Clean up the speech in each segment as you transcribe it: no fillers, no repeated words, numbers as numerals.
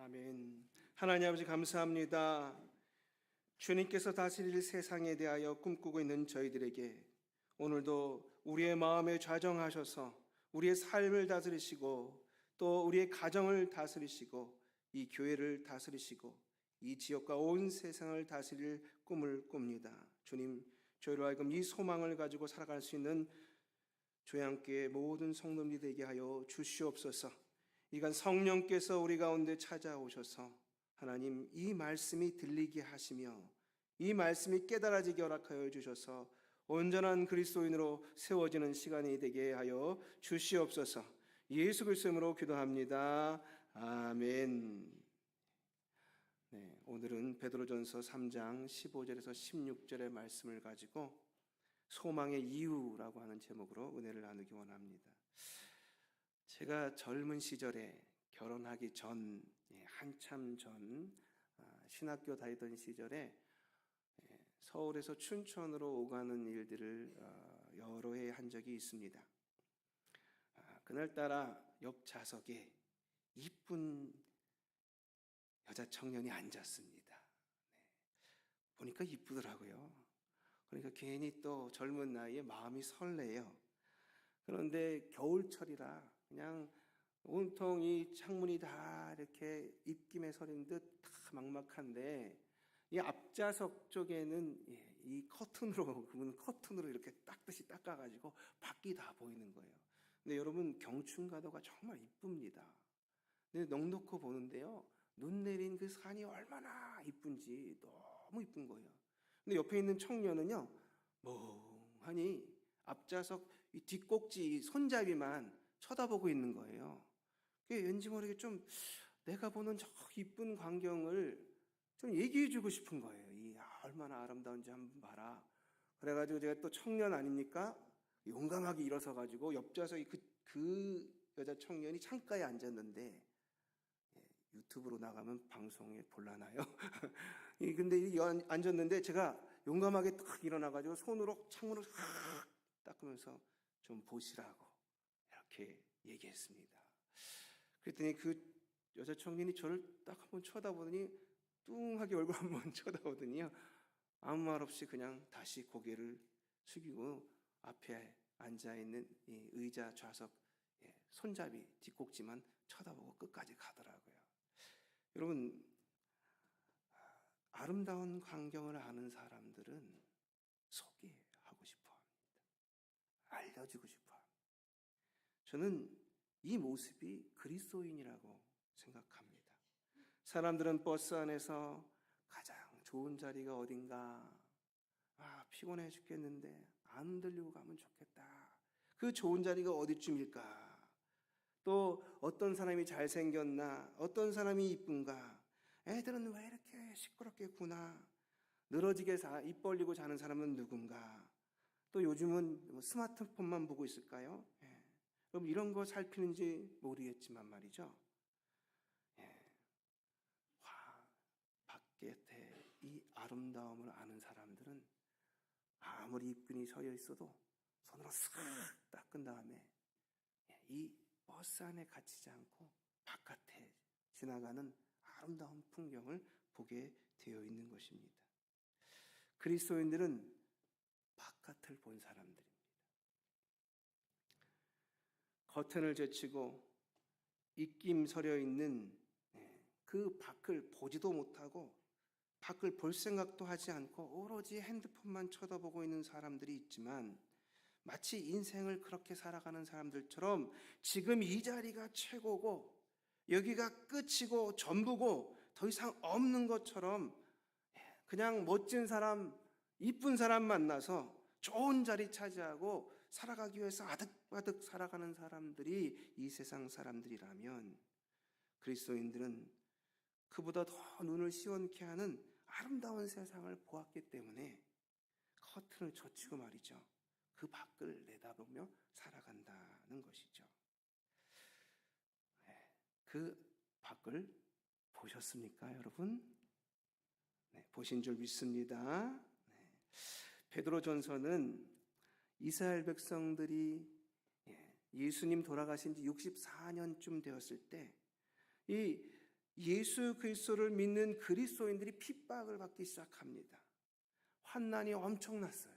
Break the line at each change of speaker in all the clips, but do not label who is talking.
아멘. 하나님 아버지 감사합니다. 주님께서 다스릴 세상에 대하여 꿈꾸고 있는 저희들에게 오늘도 우리의 마음에 좌정하셔서 우리의 삶을 다스리시고 또 우리의 가정을 다스리시고 이 교회를 다스리시고 이 지역과 온 세상을 다스릴 꿈을 꿉니다. 주님, 저희로 하여금 이 소망을 가지고 살아갈 수 있는 조양교회 모든 성도님이 되게 하여 주시옵소서. 이간 성령께서 우리 가운데 찾아오셔서 하나님 이 말씀이 들리게 하시며 이 말씀이 깨달아지게 허락하여 주셔서 온전한 그리스도인으로 세워지는 시간이 되게 하여 주시옵소서. 예수 그리스도 이름으로 기도합니다. 아멘. 네, 오늘은 베드로전서 3장 15절에서 16절의 말씀을 가지고 소망의 이유라고 하는 제목으로 은혜를 나누기 원합니다. 제가 젊은 시절에 결혼하기 전, 한참 전 신학교 다니던 시절에 서울에서 춘천으로 오가는 일들을 여러 해 한 적이 있습니다. 그날따라 옆 좌석에 이쁜 여자 청년이 앉았습니다. 보니까 이쁘더라고요. 그러니까 괜히 또 젊은 나이에 마음이 설레요. 그런데 겨울철이라 그냥 온통 이 창문이 다 이렇게 입김에 서린 듯 다 막막한데 이 앞좌석 쪽에는 이 커튼으로 그분 커튼으로 이렇게 닦듯이 닦아가지고 밖이 다 보이는 거예요. 근데 여러분 경춘가도가 정말 이쁩니다. 근데 넉넉히 보는데요, 눈 내린 그 산이 얼마나 이쁜지 너무 이쁜 거예요. 근데 옆에 있는 청년은요 멍하니 앞좌석 이 뒷꼭지 손잡이만 쳐다보고 있는 거예요. 그게 왠지 모르게 좀 내가 보는 저 이쁜 광경을 좀 얘기해주고 싶은 거예요. 얼마나 아름다운지 한번 봐라. 그래가지고 제가 또 청년 아닙니까? 용감하게 일어서가지고 옆좌석에 그 여자 청년이 창가에 앉았는데 유튜브로 나가면 방송에 볼라나요? 근데 앉았는데 제가 용감하게 딱 일어나가지고 손으로 창문을 닦으면서 좀 보시라고 이렇게 얘기했습니다. 그랬더니 그 여자 청년이 저를 딱 한번 쳐다보더니 뚱하게 얼굴 한번 쳐다보더니요 아무 말 없이 그냥 다시 고개를 숙이고 앞에 앉아있는 이 의자 좌석 손잡이 뒷꼭지만 쳐다보고 끝까지 가더라고요. 여러분, 아름다운 광경을 아는 사람들은 소개하고 싶어 합니다. 알려주고 싶어 합니다. 저는 이 모습이 그리스도인이라고 생각합니다. 사람들은 버스 안에서 가장 좋은 자리가 어딘가, 피곤해 죽겠는데 안 들리고 가면 좋겠다, 그 좋은 자리가 어디쯤일까, 또 어떤 사람이 잘생겼나, 어떤 사람이 이쁜가, 애들은 왜 이렇게 시끄럽게 구나, 늘어지게 입 벌리고 자는 사람은 누군가, 또 요즘은 스마트폰만 보고 있을까요? 그럼 이런 거 살피는지 모르겠지만 말이죠. 밖에 이 아름다움을 아는 사람들은 아무리 입근이 서여 있어도 손으로 싹 닦은 다음에 이 버스 안에 갇히지 않고 바깥에 지나가는 아름다운 풍경을 보게 되어 있는 것입니다. 그리스도인들은 바깥을 본 사람들입니다. 커튼을 제치고 입김 서려 있는 그 밖을 보지도 못하고 밖을 볼 생각도 하지 않고 오로지 핸드폰만 쳐다보고 있는 사람들이 있지만, 마치 인생을 그렇게 살아가는 사람들처럼 지금 이 자리가 최고고 여기가 끝이고 전부고 더 이상 없는 것처럼 그냥 멋진 사람, 이쁜 사람 만나서 좋은 자리 차지하고 살아가기 위해서 아득바득 살아가는 사람들이 이 세상 사람들이라면, 그리스도인들은 그보다 더 눈을 시원케 하는 아름다운 세상을 보았기 때문에 커튼을 젖히고 말이죠, 그 밖을 내다보며 살아간다는 것이죠. 그 밖을 보셨습니까, 여러분? 보신 줄 믿습니다. 베드로전서는 이스라엘 백성들이 예수님 돌아가신 지 64년쯤 되었을 때 이 예수 그리스도를 믿는 그리스도인들이 핍박을 받기 시작합니다. 환난이 엄청났어요.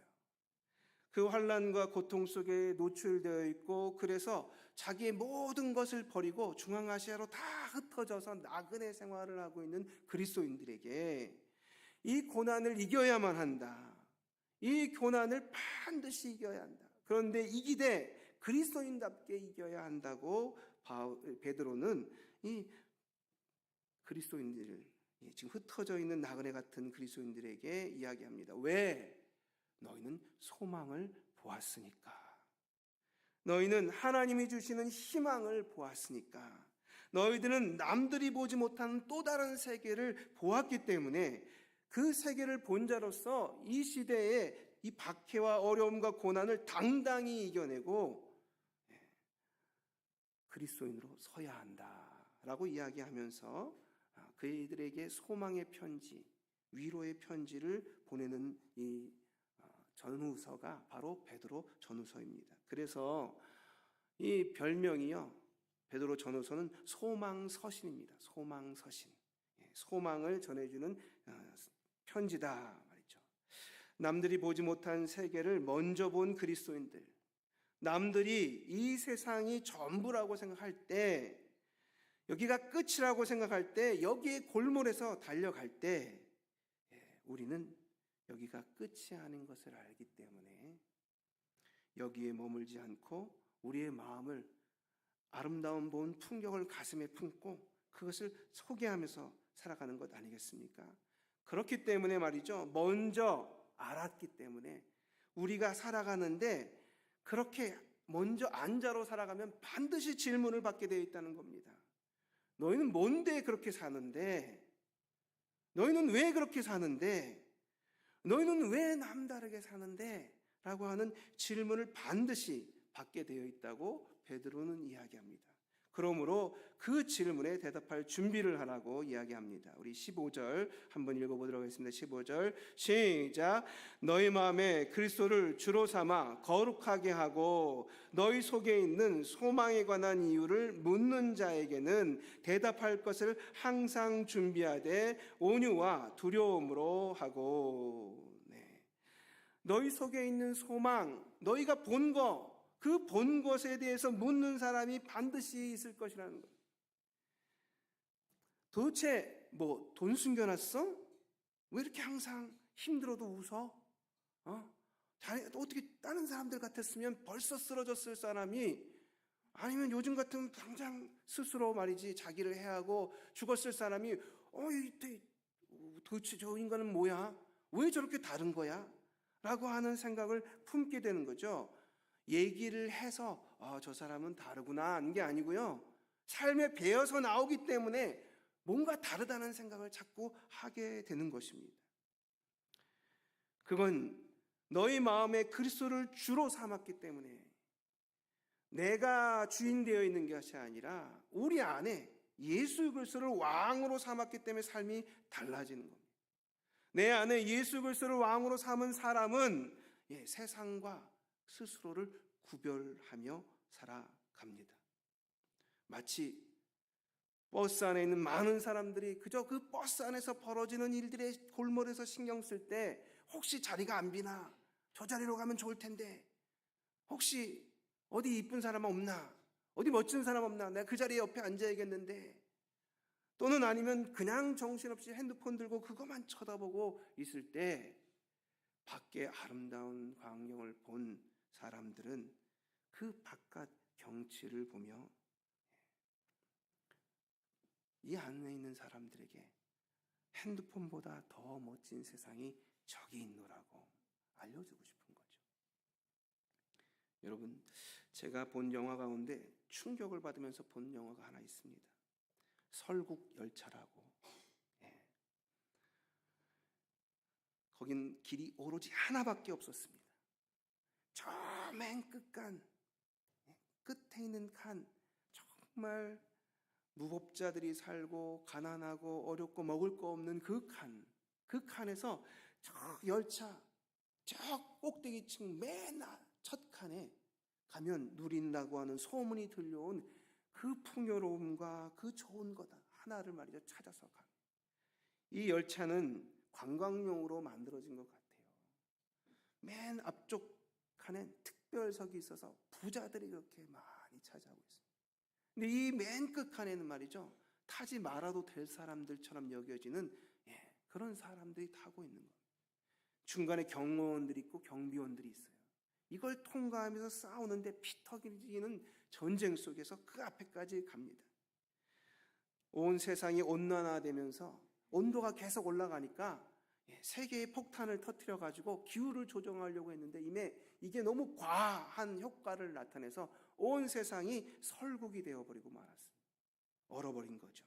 그 환난과 고통 속에 노출되어 있고, 그래서 자기의 모든 것을 버리고 중앙아시아로 다 흩어져서 나그네 생활을 하고 있는 그리스도인들에게 이 고난을 이겨야만 한다. 이 고난을 반드시 이겨야 한다. 그런데 이기되 그리스도인답게 이겨야 한다고 베드로는 이 그리스도인들을, 지금 흩어져 있는 나그네 같은 그리스도인들에게 이야기합니다. 왜? 너희는 소망을 보았으니까. 너희는 하나님이 주시는 희망을 보았으니까. 너희들은 남들이 보지 못하는 또 다른 세계를 보았기 때문에 그 세계를 본 자로서 이 시대에 이 박해와 어려움과 고난을 당당히 이겨내고 그리스도인으로 서야 한다라고 이야기하면서 그들에게 소망의 편지, 위로의 편지를 보내는 이 전후서가 바로 베드로 전후서입니다. 그래서 이 별명이요, 베드로 전후서는 소망서신입니다. 소망서신, 소망을 전해주는 편지다 말이죠. 남들이 보지 못한 세계를 먼저 본 그리스도인들, 남들이 이 세상이 전부라고 생각할 때, 여기가 끝이라고 생각할 때, 여기에 골몰에서 달려갈 때 우리는 여기가 끝이 아닌 것을 알기 때문에 여기에 머물지 않고 우리의 마음을, 아름다운 본 풍경을 가슴에 품고 그것을 소개하면서 살아가는 것 아니겠습니까? 그렇기 때문에 말이죠, 먼저 알았기 때문에 우리가 살아가는데, 그렇게 먼저 안자로 살아가면 반드시 질문을 받게 되어 있다는 겁니다. 너희는 뭔데 그렇게 사는데? 너희는 왜 그렇게 사는데? 너희는 왜 남다르게 사는데? 라고 하는 질문을 반드시 받게 되어 있다고 베드로는 이야기합니다. 그러므로 그 질문에 대답할 준비를 하라고 이야기합니다. 우리 15절 한번 읽어보도록 하겠습니다. 15절 시작. 너희 마음에 그리스도를 주로 삼아 거룩하게 하고 너희 속에 있는 소망에 관한 이유를 묻는 자에게는 대답할 것을 항상 준비하되 온유와 두려움으로 하고. 너희 속에 있는 소망, 너희가 본 것, 그 본 것에 대해서 묻는 사람이 반드시 있을 것이라는 거예요. 도대체 뭐 돈 숨겨놨어? 왜 이렇게 항상 힘들어도 웃어? 어떻게 다른 사람들 같았으면 벌써 쓰러졌을 사람이, 아니면 요즘 같으면 당장 스스로 말이지 자기를 해하고 죽었을 사람이 도대체 저 인간은 뭐야? 왜 저렇게 다른 거야? 라고 하는 생각을 품게 되는 거죠. 얘기를 해서 저 사람은 다르구나 하는 게 아니고요, 삶에 배어서 나오기 때문에 뭔가 다르다는 생각을 자꾸 하게 되는 것입니다. 그건 너희 마음에 그리스도를 주로 삼았기 때문에, 내가 주인 되어 있는 것이 아니라 우리 안에 예수 그리스도를 왕으로 삼았기 때문에 삶이 달라지는 겁니다. 내 안에 예수 그리스도를 왕으로 삼은 사람은 세상과 스스로를 구별하며 살아갑니다. 마치 버스 안에 있는 많은 사람들이 그저 그 버스 안에서 벌어지는 일들의 골몰에서 신경 쓸 때, 혹시 자리가 안 비나? 저 자리로 가면 좋을 텐데, 혹시 어디 이쁜 사람 없나? 어디 멋진 사람 없나? 내가 그 자리에 옆에 앉아야겠는데, 또는 아니면 그냥 정신없이 핸드폰 들고 그것만 쳐다보고 있을 때, 밖에 아름다운 광경을 본 사람들은 그 바깥 경치를 보며 이 안에 있는 사람들에게 핸드폰보다 더 멋진 세상이 저기 있노라고 알려주고 싶은 거죠. 여러분, 제가 본 영화 가운데 충격을 받으면서 본 영화가 하나 있습니다. 설국열차라고. 거긴 길이 오로지 하나밖에 없었습니다. 저 맨 끝간, 끝에 있는 칸, 정말 무법자들이 살고 가난하고 어렵고 먹을 거 없는 그 칸에서 저 열차, 저 꼭대기층 맨 첫 칸에 가면 누린다고 하는 소문이 들려온 그 풍요로움과 그 좋은 거다, 하나를 말이죠 찾아서 가. 이 열차는 관광용으로 만들어진 것 같아요. 맨 앞쪽 칸엔 특별석이 있어서 부자들이 그렇게 많이 차지하고 있습니다. 근데 이 맨 끝 칸에는 말이죠 타지 말아도 될 사람들처럼 여겨지는 그런 사람들이 타고 있는 거예요. 중간에 경호원들이 있고 경비원들이 있어요. 이걸 통과하면서 싸우는데 피 터지는 전쟁 속에서 그 앞에까지 갑니다. 온 세상이 온난화되면서 온도가 계속 올라가니까 세계의 폭탄을 터뜨려 가지고 기후를 조정하려고 했는데 이게 너무 과한 효과를 나타내서 온 세상이 설국이 되어버리고 말았어요. 얼어버린 거죠.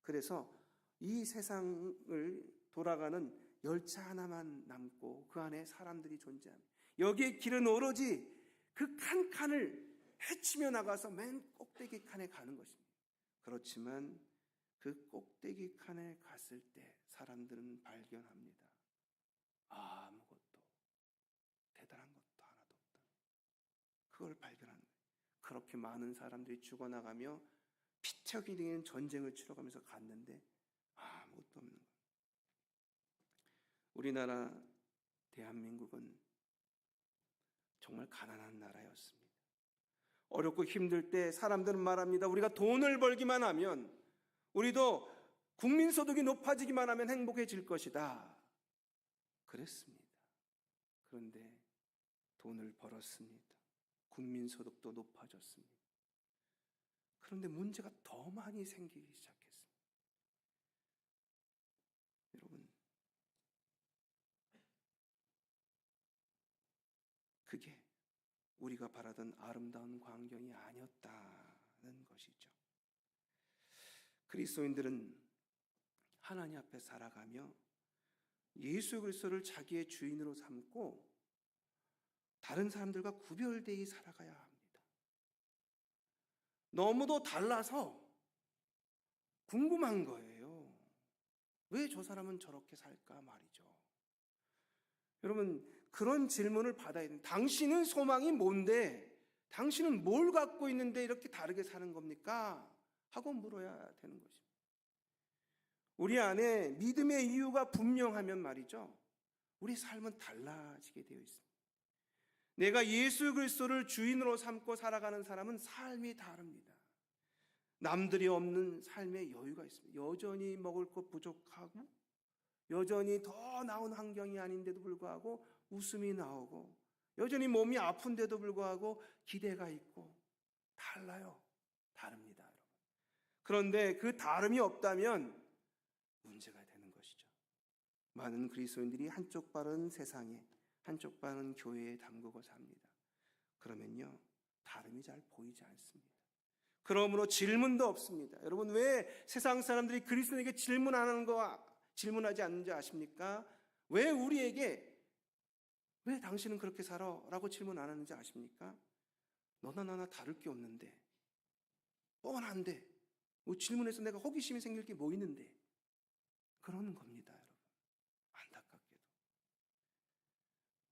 그래서 이 세상을 돌아가는 열차 하나만 남고 그 안에 사람들이 존재합니다. 여기에 길은 오로지 그 칸칸을 헤치며 나가서 맨 꼭대기 칸에 가는 것입니다. 그렇지만 그 꼭대기 칸에 갔을 때 사람들은 발견합니다. 아무것도 대단한 것도 하나도 없다. 그걸 발견한 거예요. 그렇게 많은 사람들이 죽어나가며 피척이는 전쟁을 치러가면서 갔는데 아무것도 없는 거예요. 우리나라 대한민국은 정말 가난한 나라였습니다. 어렵고 힘들 때 사람들은 말합니다. 우리가 돈을 벌기만 하면, 우리도 국민소득이 높아지기만 하면 행복해질 것이다. 그랬습니다. 그런데 돈을 벌었습니다. 국민소득도 높아졌습니다. 그런데 문제가 더 많이 생기기 시작했습니다. 여러분, 그게 우리가 바라던 아름다운 광경이 아니었다는 것이죠. 그리스도인들은 하나님 앞에 살아가며 예수 그리스도를 자기의 주인으로 삼고 다른 사람들과 구별되어 살아가야 합니다. 너무도 달라서 궁금한 거예요. 왜 저 사람은 저렇게 살까 말이죠. 여러분, 그런 질문을 받아야 됩니다. 당신은 소망이 뭔데? 당신은 뭘 갖고 있는데 이렇게 다르게 사는 겁니까? 하고 물어야 되는 것입니다. 우리 안에 믿음의 이유가 분명하면 말이죠, 우리 삶은 달라지게 되어 있습니다. 내가 예수 그리스도를 주인으로 삼고 살아가는 사람은 삶이 다릅니다. 남들이 없는 삶의 여유가 있습니다. 여전히 먹을 것 부족하고 여전히 더 나은 환경이 아닌데도 불구하고 웃음이 나오고 여전히 몸이 아픈데도 불구하고 기대가 있고 달라요. 다릅니다, 여러분. 그런데 그 다름이 없다면 문제가 되는 것이죠. 많은 그리스도인들이 한쪽 발은 세상에, 한쪽 발은 교회에 담그고 삽니다. 그러면요, 다름이 잘 보이지 않습니다. 그러므로 질문도 없습니다. 여러분, 왜 세상 사람들이 그리스도에게 질문하지 않는지 아십니까? 왜 우리에게 왜 당신은 그렇게 살아? 라고 질문 안 하는지 아십니까? 너나 나나 다를 게 없는데, 뻔한데, 뭐 질문해서 내가 호기심이 생길 게 뭐 있는데, 그러는 겁니다, 여러분. 안타깝게도.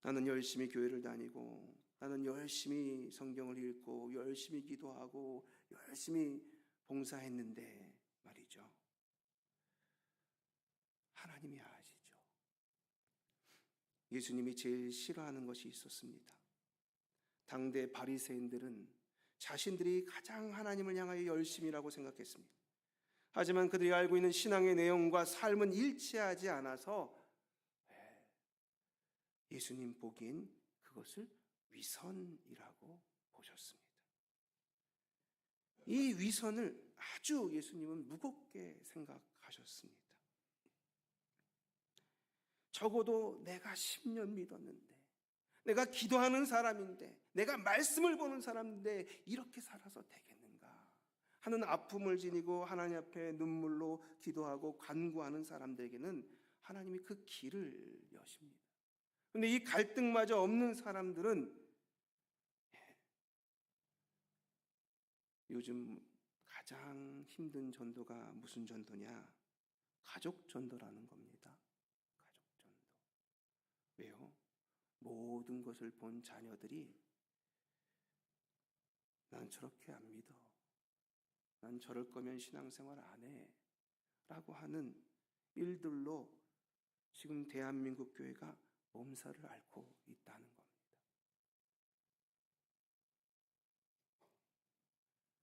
나는 열심히 교회를 다니고, 나는 열심히 성경을 읽고, 열심히 기도하고, 열심히 봉사했는데 말이죠. 하나님이 아시죠. 예수님이 제일 싫어하는 것이 있었습니다. 당대 바리새인들은 자신들이 가장 하나님을 향하여 열심이라고 생각했습니다. 하지만 그들이 알고 있는 신앙의 내용과 삶은 일치하지 않아서 예수님 보기엔 그것을 위선이라고 보셨습니다. 이 위선을 아주 예수님은 무겁게 생각하셨습니다. 적어도 내가 10년 믿었는데, 내가 기도하는 사람인데, 내가 말씀을 보는 사람인데 이렇게 살아서 되겠는가 하는 아픔을 지니고 하나님 앞에 눈물로 기도하고 간구하는 사람들에게는 하나님이 그 길을 여십니다. 그런데 이 갈등마저 없는 사람들은 요즘 가장 힘든 전도가 무슨 전도냐? 가족 전도라는 겁니다. 가족 전도. 왜요? 모든 것을 본 자녀들이 난 저렇게 안 믿어. 난 저럴 거면 신앙생활 안 해. 라고 하는 일들로 지금 대한민국 교회가 몸살을 앓고 있다는 겁니다.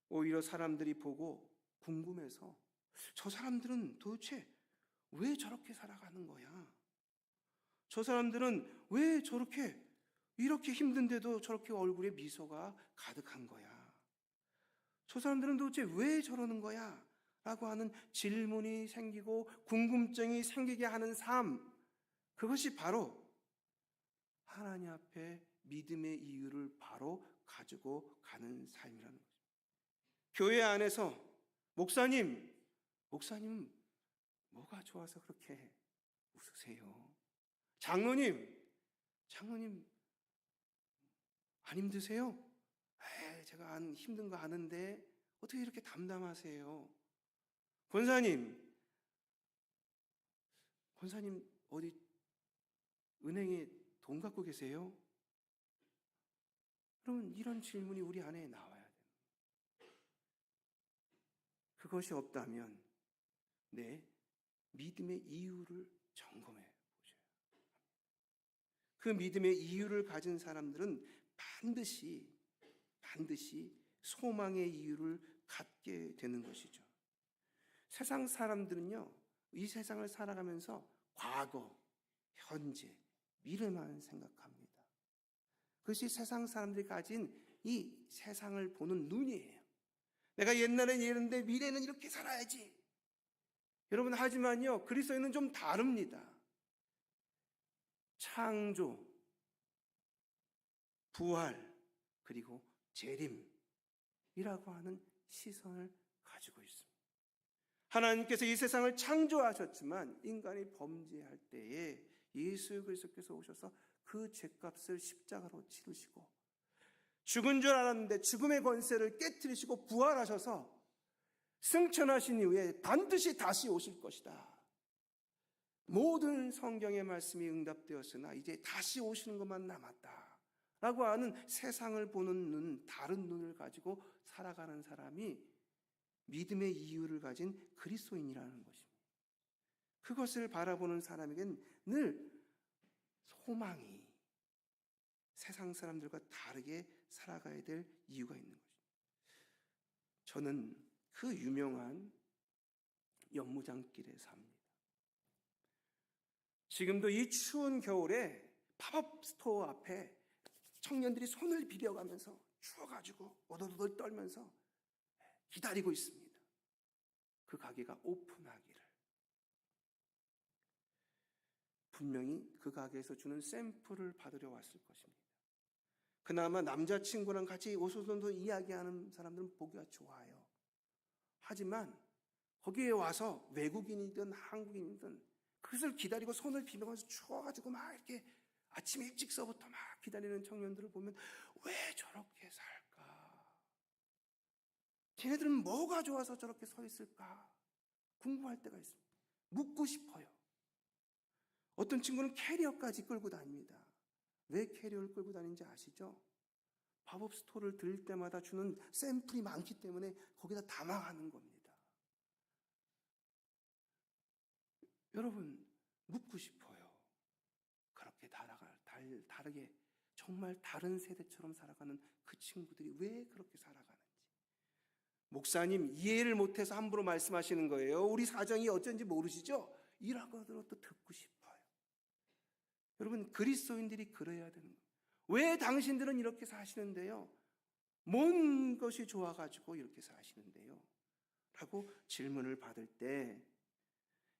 오히려 사람들이 보고 궁금해서 저 사람들은 도대체 왜 저렇게 살아가는 거야? 저 사람들은 왜 저렇게 이렇게 힘든데도 저렇게 얼굴에 미소가 가득한 거야? 저 사람들은 도대체 왜 저러는 거야? 라고 하는 질문이 생기고 궁금증이 생기게 하는 삶, 그것이 바로 하나님 앞에 믿음의 이유를 바로 가지고 가는 삶이라는 거죠. 교회 안에서 목사님 뭐가 좋아서 그렇게 웃으세요? 장로님 안 힘드세요? 제가 힘든 거 아는데 어떻게 이렇게 담담하세요? 권사님 어디 은행에 돈 갖고 계세요? 여러분, 이런 질문이 우리 안에 나와야 돼요. 그것이 없다면 내 믿음의 이유를 점검해 보셔야 합니다. 그 믿음의 이유를 가진 사람들은 반드시 소망의 이유를 갖게 되는 것이죠. 세상 사람들은요, 이 세상을 살아가면서 과거, 현재, 미래만 생각합니다. 그것이 세상 사람들이 가진 이 세상을 보는 눈이에요. 내가 옛날엔 이랬는데 미래는 이렇게 살아야지. 여러분, 하지만요, 그리스도인은 좀 다릅니다. 창조, 부활, 그리고 재림이라고 하는 시선을 가지고 있습니다. 하나님께서 이 세상을 창조하셨지만 인간이 범죄할 때에 예수 그리스도께서 오셔서 그 죄값을 십자가로 치르시고 죽은 줄 알았는데 죽음의 권세를 깨트리시고 부활하셔서 승천하신 이후에 반드시 다시 오실 것이다. 모든 성경의 말씀이 응답되었으나 이제 다시 오시는 것만 남았다 라고 하는 세상을 보는 눈, 다른 눈을 가지고 살아가는 사람이 믿음의 이유를 가진 그리스도인이라는 것입니다. 그것을 바라보는 사람에겐 늘 소망이 세상 사람들과 다르게 살아가야 될 이유가 있는 것입니다. 저는 그 유명한 연무장길에 삽니다. 지금도 이 추운 겨울에 팝업 스토어 앞에 청년들이 손을 비벼가면서 추워가지고 오돌오돌 떨면서 기다리고 있습니다. 그 가게가 오픈하기를. 분명히 그 가게에서 주는 샘플을 받으러 왔을 것입니다. 그나마 남자친구랑 같이 오손도손 이야기하는 사람들은 보기가 좋아요. 하지만 거기에 와서 외국인이든 한국인이든 그것을 기다리고 손을 비벼가면서 추워가지고 막 이렇게 아침 일찍서부터 막 기다리는 청년들을 보면 왜 저렇게 살까? 쟤네들은 뭐가 좋아서 저렇게 서 있을까? 궁금할 때가 있습니다. 묻고 싶어요. 어떤 친구는 캐리어까지 끌고 다닙니다. 왜 캐리어를 끌고 다니는지 아시죠? 팝업 스토어를 들을 때마다 주는 샘플이 많기 때문에 거기다 담아가는 겁니다. 여러분, 묻고 싶어요. 그렇게 다르게 정말 다른 세대처럼 살아가는 그 친구들이 왜 그렇게 살아가는지. 목사님, 이해를 못해서 함부로 말씀하시는 거예요. 우리 사정이 어쩐지 모르시죠? 이라고 하더라도 듣고 싶어요. 여러분, 그리스도인들이 그래야 되는 거예요. 왜 당신들은 이렇게 사시는데요? 뭔 것이 좋아가지고 이렇게 사시는데요? 라고 질문을 받을 때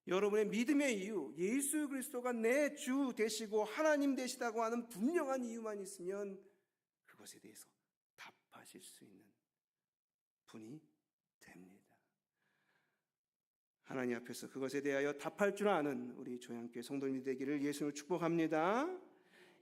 여러분의 믿음의 이유, 예수 그리스도가 내 주 되시고 하나님 되시다고 하는 분명한 이유만 있으면 그것에 대해서 답하실 수 있는 분이 됩니다. 하나님 앞에서 그것에 대하여 답할 줄 아는 우리 조양교회 성도님이 되기를 예수님을 축복합니다.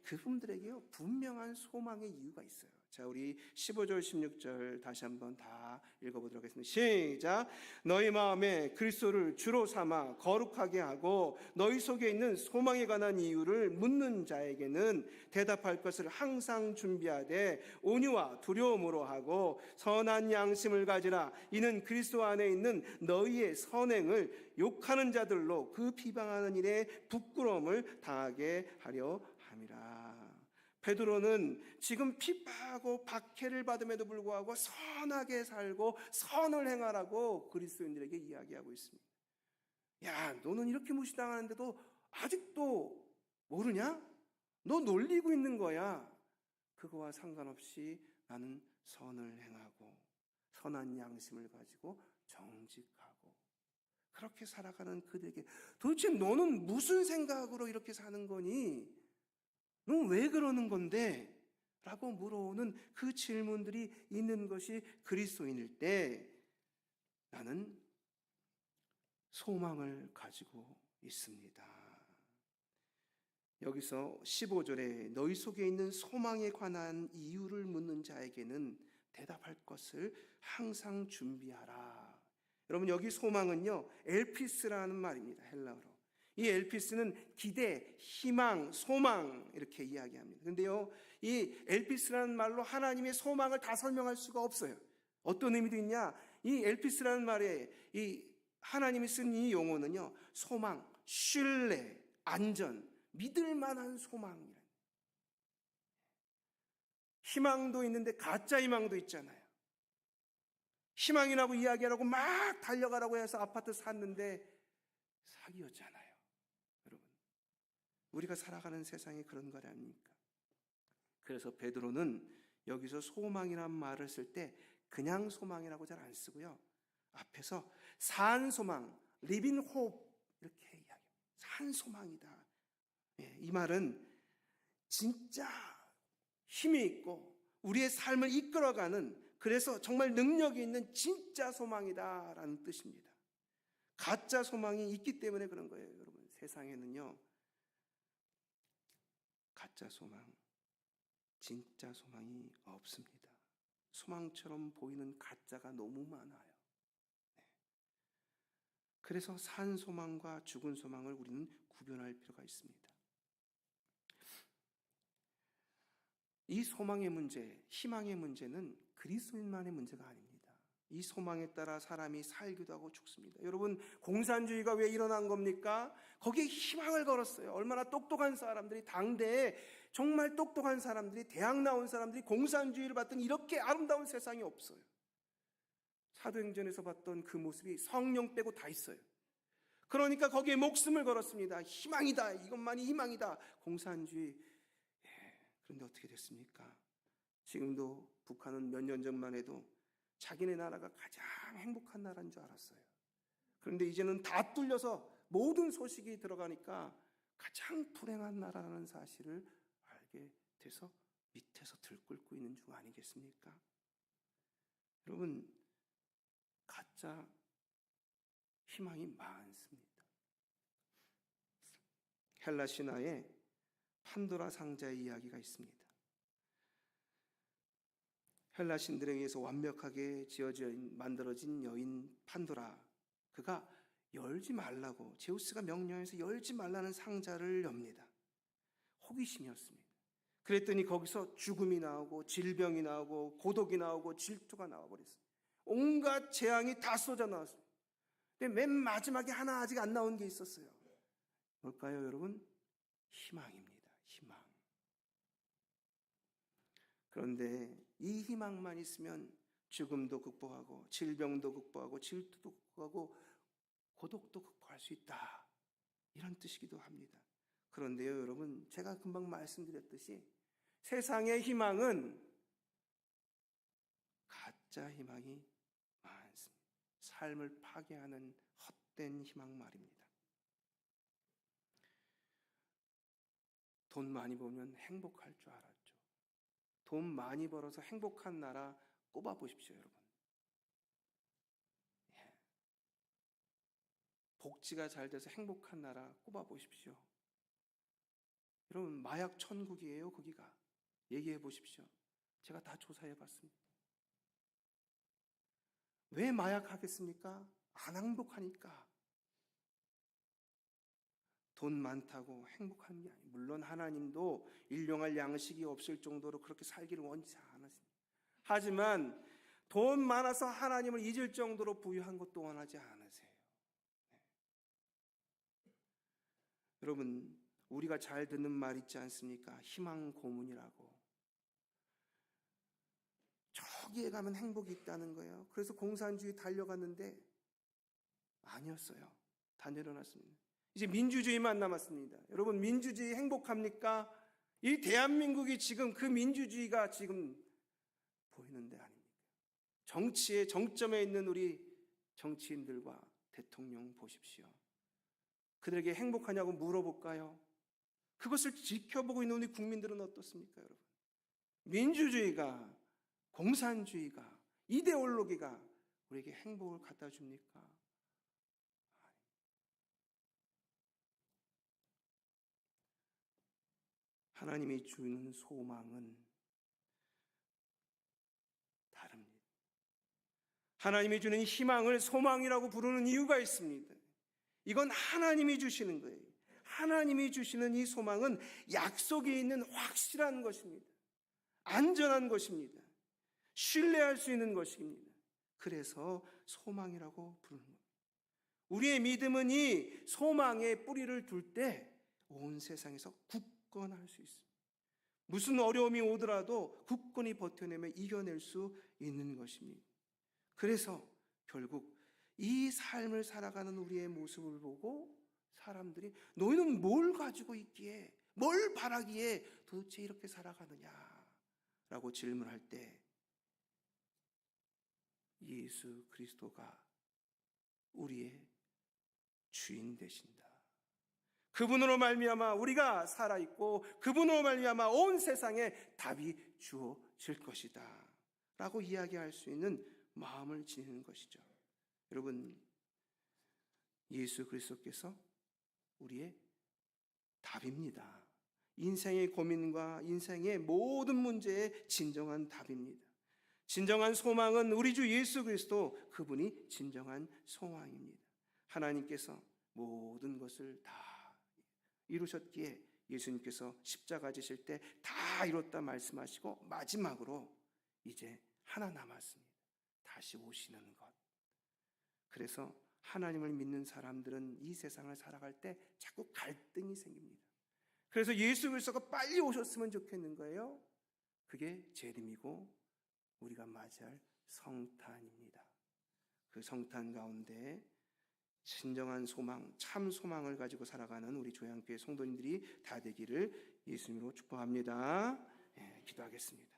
그분들에게요, 분명한 소망의 이유가 있어요. 자, 우리 15절 16절 다시 한번 다 읽어보도록 하겠습니다. 시작. 너희 마음에 그리스도를 주로 삼아 거룩하게 하고 너희 속에 있는 소망에 관한 이유를 묻는 자에게는 대답할 것을 항상 준비하되 온유와 두려움으로 하고 선한 양심을 가지라. 이는 그리스도 안에 있는 너희의 선행을 욕하는 자들로 그 비방하는 일에 부끄러움을 당하게 하려 함이라. 베드로는 지금 핍박하고 박해를 받음에도 불구하고 선하게 살고 선을 행하라고 그리스도인들에게 이야기하고 있습니다. 야, 너는 이렇게 무시당하는데도 아직도 모르냐? 너 놀리고 있는 거야. 그거와 상관없이 나는 선을 행하고 선한 양심을 가지고 정직하고 그렇게 살아가는 그들에게 도대체 너는 무슨 생각으로 이렇게 사는 거니? 넌 왜 그러는 건데? 라고 물어오는 그 질문들이 있는 것이 그리스도인일 때 나는 소망을 가지고 있습니다. 여기서 15절에 너희 속에 있는 소망에 관한 이유를 묻는 자에게는 대답할 것을 항상 준비하라. 여러분, 여기 소망은요, 엘피스라는 말입니다. 헬라어로. 이 엘피스는 기대, 희망, 소망 이렇게 이야기합니다. 그런데요, 이 엘피스라는 말로 하나님의 소망을 다 설명할 수가 없어요. 어떤 의미도 있냐? 이 엘피스라는 말에 이 하나님이 쓴 이 용어는요, 소망, 신뢰, 안전, 믿을 만한 소망이란. 희망도 있는데 가짜 희망도 있잖아요. 희망이라고 이야기하라고 막 달려가라고 해서 아파트 샀는데 사기였잖아요. 여러분, 우리가 살아가는 세상이 그런 거 아닙니까? 그래서 베드로는 여기서 소망이란 말을 쓸 때 그냥 소망이라고 잘 안 쓰고요, 앞에서 산 소망, 리빙 홉 이렇게 이야기합니다. 산 소망이다. 이 말은 진짜 힘이 있고 우리의 삶을 이끌어가는, 그래서 정말 능력이 있는 진짜 소망이다라는 뜻입니다. 가짜 소망이 있기 때문에 그런 거예요. 여러분, 세상에는요, 가짜 소망, 진짜 소망이 없습니다. 소망처럼 보이는 가짜가 너무 많아요. 그래서 산 소망과 죽은 소망을 우리는 구별할 필요가 있습니다. 이 소망의 문제, 희망의 문제는 그리스도인만의 문제가 아닙니다. 이 소망에 따라 사람이 살기도 하고 죽습니다. 여러분, 공산주의가 왜 일어난 겁니까? 거기에 희망을 걸었어요. 얼마나 똑똑한 사람들이, 당대에 정말 똑똑한 사람들이, 대학 나온 사람들이 공산주의를 받던 이렇게 아름다운 세상이 없어요. 사도행전에서 봤던 그 모습이 성령 빼고 다 있어요. 그러니까 거기에 목숨을 걸었습니다. 희망이다, 이것만이 희망이다, 공산주의. 그런데 어떻게 됐습니까? 지금도 북한은 몇 년 전만 해도 자기네 나라가 가장 행복한 나라인 줄 알았어요. 그런데 이제는 다 뚫려서 모든 소식이 들어가니까 가장 불행한 나라라는 사실을 알게 돼서 밑에서 들끓고 있는 중 아니겠습니까? 여러분, 가짜 희망이 많습니다. 헬라 신화에 판도라 상자의 이야기가 있습니다. 헬라 신들에 의해서 완벽하게 만들어진 여인 판도라, 그가 열지 말라고, 제우스가 명령해서 열지 말라는 상자를 엽니다. 호기심이었습니다. 그랬더니 거기서 죽음이 나오고 질병이 나오고 고독이 나오고 질투가 나와버렸어요. 온갖 재앙이 다 쏟아 나왔어요. 근데 맨 마지막에 하나 아직 안 나온 게 있었어요. 뭘까요, 여러분? 희망입니다. 희망. 그런데 이 희망만 있으면 죽음도 극복하고 질병도 극복하고 질투도 극복하고 고독도 극복할 수 있다, 이런 뜻이기도 합니다. 그런데요, 여러분, 제가 금방 말씀드렸듯이 세상의 희망은 가짜 희망이 많습니다. 삶을 파괴하는 헛된 희망 말입니다. 돈 많이 벌면 행복할 줄 알았죠. 돈 많이 벌어서 행복한 나라 꼽아보십시오, 여러분. 복지가 잘 돼서 행복한 나라 꼽아보십시오. 여러분, 마약 천국이에요, 거기가. 얘기해 보십시오. 제가 다 조사해 봤습니다. 왜 마약하겠습니까? 안 행복하니까. 돈 많다고 행복한 게 아니에요. 물론 하나님도 일용할 양식이 없을 정도로 그렇게 살기를 원치 않으십니다. 하지만 돈 많아서 하나님을 잊을 정도로 부유한 것도 원하지 않으세요. 네. 여러분, 우리가 잘 듣는 말 있지 않습니까? 희망 고문이라고. 저기에 가면 행복이 있다는 거예요. 그래서 공산주의 달려갔는데 아니었어요. 다 내려놨습니다. 이제 민주주의만 남았습니다. 여러분, 민주주의 행복합니까? 이 대한민국이 지금 그 민주주의가 지금 보이는데 아닙니까? 정치의 정점에 있는 우리 정치인들과 대통령 보십시오. 그들에게 행복하냐고 물어볼까요? 그것을 지켜보고 있는 우리 국민들은 어떻습니까, 여러분? 민주주의가, 공산주의가, 이데올로기가 우리에게 행복을 갖다 줍니까? 하나님이 주는 소망은 다릅니다. 하나님이 주는 희망을 소망이라고 부르는 이유가 있습니다. 이건 하나님이 주시는 거예요. 하나님이 주시는 이 소망은 약속이 있는 확실한 것입니다. 안전한 것입니다. 신뢰할 수 있는 것입니다. 그래서 소망이라고 부르는 겁니다. 우리의 믿음은 이 소망에 뿌리를 둘 때 온 세상에서 굳건할 수 있습니다. 무슨 어려움이 오더라도 굳건히 버텨내며 이겨낼 수 있는 것입니다. 그래서 결국 이 삶을 살아가는 우리의 모습을 보고 사람들이 너희는 뭘 가지고 있기에, 뭘 바라기에 도대체 이렇게 살아가느냐라고 질문할 때 예수 그리스도가 우리의 주인 되신다. 그분으로 말미암아 우리가 살아있고 그분으로 말미암아 온 세상에 답이 주어질 것이다 라고 이야기할 수 있는 마음을 지니는 것이죠. 여러분, 예수 그리스도께서 우리의 답입니다. 인생의 고민과 인생의 모든 문제의 진정한 답입니다. 진정한 소망은 우리 주 예수 그리스도, 그분이 진정한 소망입니다. 하나님께서 모든 것을 다 이루셨기에 예수님께서 십자가 지실 때 다 이뤘다 말씀하시고 마지막으로 이제 하나 남았습니다. 다시 오시는 것. 그래서 하나님을 믿는 사람들은 이 세상을 살아갈 때 자꾸 갈등이 생깁니다. 그래서 예수 그리스도가 빨리 오셨으면 좋겠는 거예요. 그게 재림이고 우리가 맞이할 성탄입니다. 그 성탄 가운데 진정한 소망, 참 소망을 가지고 살아가는 우리 조양교회 성도님들이 다 되기를 예수님으로 축복합니다. 기도하겠습니다.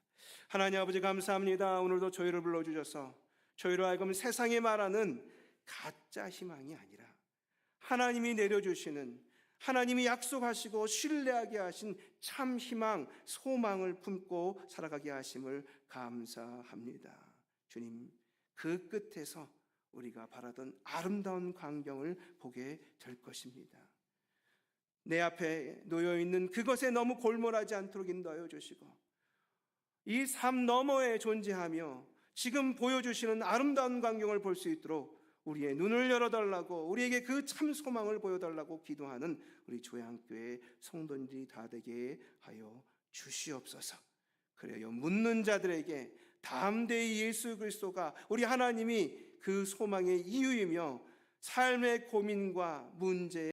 하나님 아버지 감사합니다. 오늘도 저희를 불러주셔서 저희로 하여금 세상에 말하는 가짜 희망이 아니라 하나님이 내려주시는, 하나님이 약속하시고 신뢰하게 하신 참 희망, 소망을 품고 살아가게 하심을 감사합니다. 주님, 그 끝에서 우리가 바라던 아름다운 광경을 보게 될 것입니다. 내 앞에 놓여있는 그것에 너무 골몰하지 않도록 인도하여 주시고 이 삶 너머에 존재하며 지금 보여주시는 아름다운 광경을 볼 수 있도록 우리의 눈을 열어달라고, 우리에게 그 참 소망을 보여달라고 기도하는 우리 조양교회 성도님들이 다 되게 하여 주시옵소서. 그래요, 묻는 자들에게 담대히 예수 그리스도가, 우리 하나님이 그 소망의 이유이며 삶의 고민과 문제에